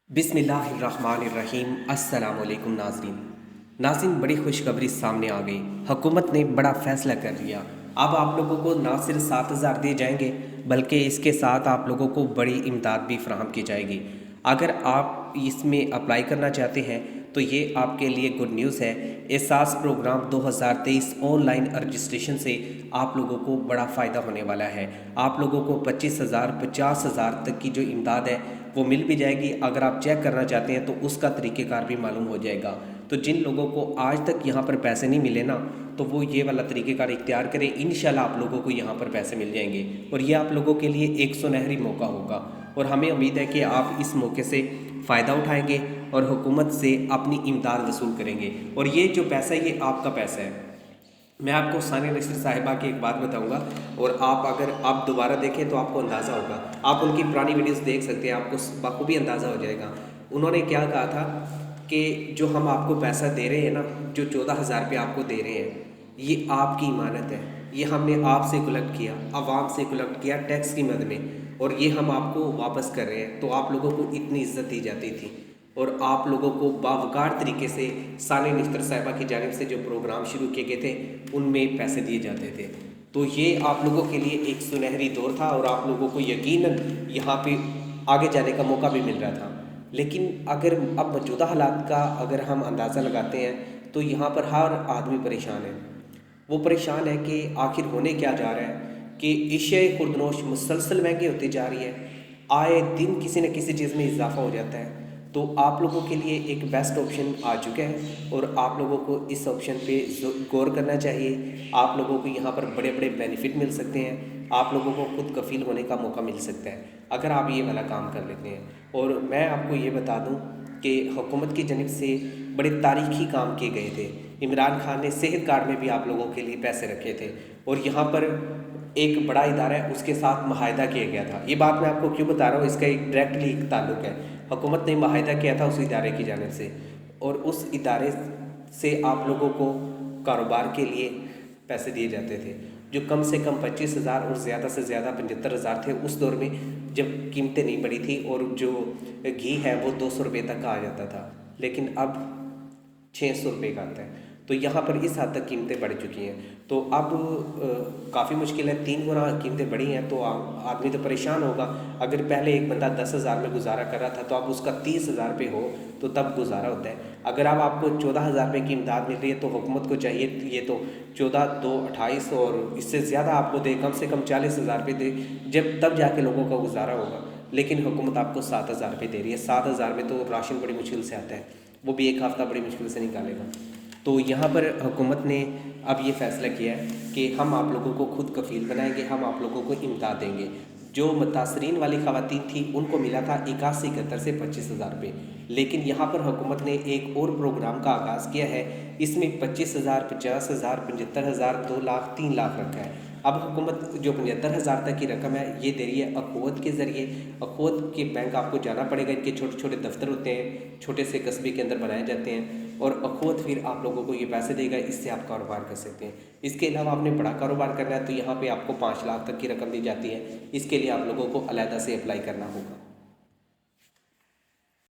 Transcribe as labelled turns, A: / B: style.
A: बिस्मिल्लाहिर्रहमानिर्रहीम। अस्सलामुअलैकुम नाज़रीन, बड़ी खुशखबरी सामने आ गई। हुकूमत ने बड़ा फ़ैसला कर लिया। अब आप लोगों को ना सिर्फ 7,000 दिए जाएंगे बल्कि इसके साथ आप लोगों को बड़ी इमदाद भी फ़राहम की जाएगी। अगर आप इसमें अप्लाई करना चाहते हैं तो ये आपके लिए गुड न्यूज़ है। एहसास प्रोग्राम 2023 ऑनलाइन रजिस्ट्रेशन से आप लोगों को बड़ा फ़ायदा होने वाला है। आप लोगों को 25,000 50,000 तक की जो इमदाद है वो मिल भी जाएगी। अगर आप चेक करना चाहते हैं तो उसका तरीक़ेकार भी मालूम हो जाएगा। तो जिन लोगों को आज तक यहाँ पर पैसे नहीं मिले ना, तो वो ये वाला तरीक़ेकार इख्तियार करें। इंशाल्लाह आप लोगों को यहाँ पर पैसे मिल जाएंगे और ये आप लोगों के लिए एक सुनहरी मौका होगा और हमें उम्मीद है कि आप इस मौके से फ़ायदा उठाएंगे और हुकूमत से अपनी इमदाद वसूल करेंगे। और ये जो पैसा है ये आपका पैसा है। मैं आपको सानिया नसर साहिबा की एक बात बताऊंगा और आप अगर आप दोबारा देखें तो आपको अंदाज़ा होगा। आप उनकी पुरानी वीडियोस देख सकते हैं, आपको बखूबी अंदाज़ा हो जाएगा। उन्होंने क्या कहा था कि जो हम आपको पैसा दे रहे हैं ना, जो 14,000 रुपये आपको दे रहे हैं, ये आपकी इमानत है। ये हमने आपसे कलेक्ट किया, आवाम से कलेक्ट किया टैक्स की मद में, और ये हम आपको वापस कर रहे हैं। तो आप लोगों को इतनी इज्जत दी जाती थी और आप लोगों को बावकार तरीके से सानिया नसर साहिबा की जानिब से जो प्रोग्राम शुरू किए गए थे उनमें पैसे दिए जाते थे। तो ये आप लोगों के लिए एक सुनहरी दौर था और आप लोगों को यकीनन यहाँ पे आगे जाने का मौका भी मिल रहा था। लेकिन अगर अब मौजूदा हालात का अगर हम अंदाज़ा लगाते हैं तो यहाँ पर हर आदमी परेशान है। वो परेशान है कि आखिर होने क्या जा रहा है कि एशियाई खुर्दनोश मुसलसल महंगी होती जा रही है। आए दिन किसी न किसी चीज़ में इजाफा हो जाता है। तो आप लोगों के लिए एक बेस्ट ऑप्शन आ चुका है और आप लोगों को इस ऑप्शन पे गौर करना चाहिए। आप लोगों को यहाँ पर बड़े बड़े बेनिफिट मिल सकते हैं। आप लोगों को खुद कफ़ील होने का मौका मिल सकता है अगर आप ये वाला काम कर लेते हैं। और मैं आपको ये बता दूँ कि हुकूमत की जानिब से बड़े तारीखी काम किए गए थे। इमरान खान ने सेहत कार्ड में भी आप लोगों के लिए पैसे रखे थे और यहाँ पर एक बड़ा इदारा है उसके साथ माहिदा किया गया था। ये बात मैं आपको क्यों बता रहा हूँ, इसका एक डायरेक्टली एक ताल्लुक़ है। हुकूमत ने माहिदा किया था उस इदारे की जानिब से और उस इदारे से आप लोगों को कारोबार के लिए पैसे दिए जाते थे जो कम से कम 25,000 और ज़्यादा से ज़्यादा 75,000 थे उस दौर में जब कीमतें नहीं बढ़ी थी। और जो घी है वो 200 रुपये तक का आ जाता था, लेकिन अब 600 रुपये का आता है। तो यहाँ पर इस हद तक कीमतें बढ़ चुकी हैं। तो अब काफ़ी मुश्किल है, 3 गुना कीमतें बढ़ी हैं। तो आदमी तो परेशान होगा। अगर पहले एक बंदा 10,000 में गुजारा कर रहा था तो अब उसका 30,000 रुपये हो तो तब गुजारा होता है। अगर अब आपको 14,000 रुपये की इमदाद मिल रही है तो हुकूमत को चाहिए ये तो 14, 2, 28 और इससे ज़्यादा आपको दे, कम से कम 40,000 रुपये दे, जब तब जाके लोगों का गुजारा होगा। लेकिन हुकूमत आपको 7,000 रुपये दे रही है। 7,000 में तो राशन बड़ी मुश्किल से आता है, वो भी एक हफ़्ता बड़ी मुश्किल से निकालेगा। तो यहाँ पर हुकूमत ने अब ये फ़ैसला किया है कि हम आप लोगों को खुद कफ़ील बनाएंगे, हम आप लोगों को इमदाद देंगे। जो मुतासरीन वाली ख़वातीन थी उनको मिला था 81-71 से 25,000 रुपये, लेकिन यहाँ पर हुकूमत ने एक और प्रोग्राम का आगाज़ किया है। इसमें 25,000, 50,000, 75,000, 2 लाख, 3 लाख रखा है। अब हुकूमत जो 75,000 तक की रकम है ये दे रही है अखुवत के ज़रिए। अखुवत के बैंक आपको जाना पड़ेगा, इनके छोटे छोटे दफ्तर होते हैं, छोटे से कस्बे के अंदर बनाए जाते हैं और अखुवत फिर आप लोगों को ये पैसे देगा, इससे आप कारोबार कर सकते हैं। इसके अलावा आपने बड़ा कारोबार करना है तो यहाँ पे आपको 5 लाख तक की रकम दी जाती है। इसके लिए आप लोगों को अलहदा से अप्लाई करना होगा।